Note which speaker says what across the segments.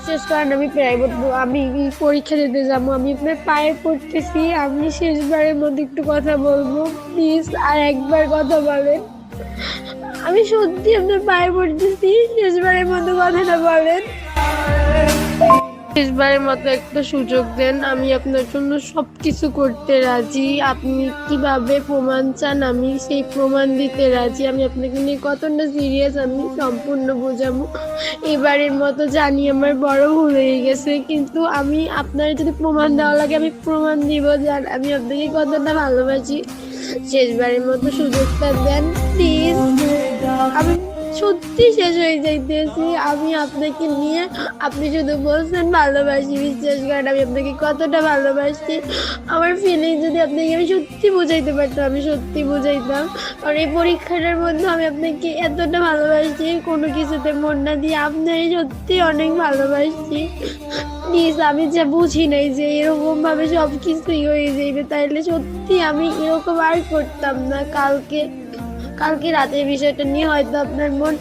Speaker 1: বিশ্বাস করেন আমি প্রাইভেট আমি পরীক্ষা দিতে যাবো। আমি আপনার পায়ে পড়তেছি। আমি শেষবারের মধ্যে একটু কথা বলবো। প্লিজ আর একবার কথা বলেন। আমি সত্যি আপনার পায়ে পড়তেছি। শেষবারের মতো কথাটা বলেন। শেষবারের মতো একটা সুযোগ দেন। আমি আপনার জন্য সবকিছু করতে রাজি। আপনি কিভাবে প্রমাণ চান আমি সেই প্রমাণ দিতে রাজি। আমি আপনাকে নিয়ে কতটা সিরিয়াস আমি সম্পূর্ণ বোঝাবো। এবারের মতো জানি আমার বড় ভুল হয়ে গেছে, কিন্তু আমি আপনার যদি প্রমাণ দেওয়া লাগে আমি প্রমাণ দিব জান আমি আপনাকে কতটা ভালোবাসি। শেষবারের মতো সুযোগটা দেন প্লিজ। আমি সত্যি শেষ হয়ে যাইতেছি আমি আপনাকে নিয়ে। আপনি শুধু বলছেন ভালোবাসি, বিশ্বাস করেন আমি আপনাকে কতটা ভালোবাসি। আমার ফিলিং যদি আপনাকে আমি সত্যি বুঝাইতে পারতাম আমি সত্যি বুঝাইতাম। আর এই পরীক্ষাটার মধ্যে আমি আপনাকে এতটা ভালোবাসি, কোনো কিছুতে মন না দিয়ে আপনারই সত্যি অনেক ভালোবাসি। প্লিজ আমি যা বুঝি নাই যে এরকম ভাবে সব কিছুই হয়ে যাইবে, তাইলে সত্যি আমি এরকম আর করতাম না। কালকে রাতের বিষয়টা নিয়ে হয়তো আপনার মন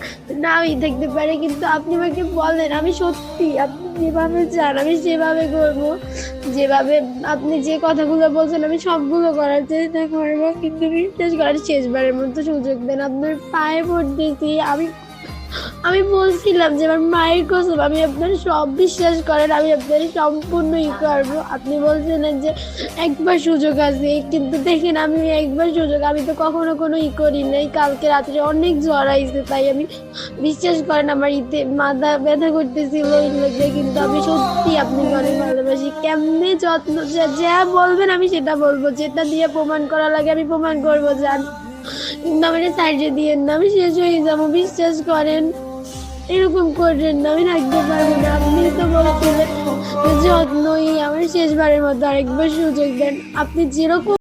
Speaker 1: নাও থাকতে পারে, কিন্তু আপনি আমাকে বলেন আমি সত্যি আপনি যেভাবে চান আমি সেভাবে করবো। যেভাবে আপনি যে কথাগুলো বলছেন আমি সবগুলো করার চেষ্টা করবো, কিন্তু বিশ্বাস করার শেষবারের মতো সুযোগ দেন। আপনার পায়ে পড়তেছি। আমি বলছিলাম যে আমার মায়ের কসম আমি আপনার সব বিশ্বাস করেন আমি আপনার সম্পূর্ণ করবো। আপনি বলছিলেন যে একবার সুযোগ আছে, কিন্তু দেখেন আমি একবার সুযোগ আমি তো কখনো কোনো করি নাই। কালকে রাত্রে অনেক জ্বর আইছে, তাই আমি বিশ্বাস করেন আমার মাথা ব্যথা করতেছিল ওই লোকে, কিন্তু আমি সত্যি আপনাকে অনেক ভালোবাসি। কেমনে যত্ন যা বলবেন আমি সেটা বলবো, যেটা দিয়ে প্রমাণ করা লাগে আমি প্রমাণ করবো জান। কিন্তু আমার সাইডে দিয়ে না, আমি শেষ হয়ে যাবো। বিশ্বাস করেন এরকম করবেন না, আমি থাকতে পারবো না। আপনি তো বলছিলেন যত্নই আমার শেষবারের মতো আরেকবার সুযোগ দেন। আপনি যেরকম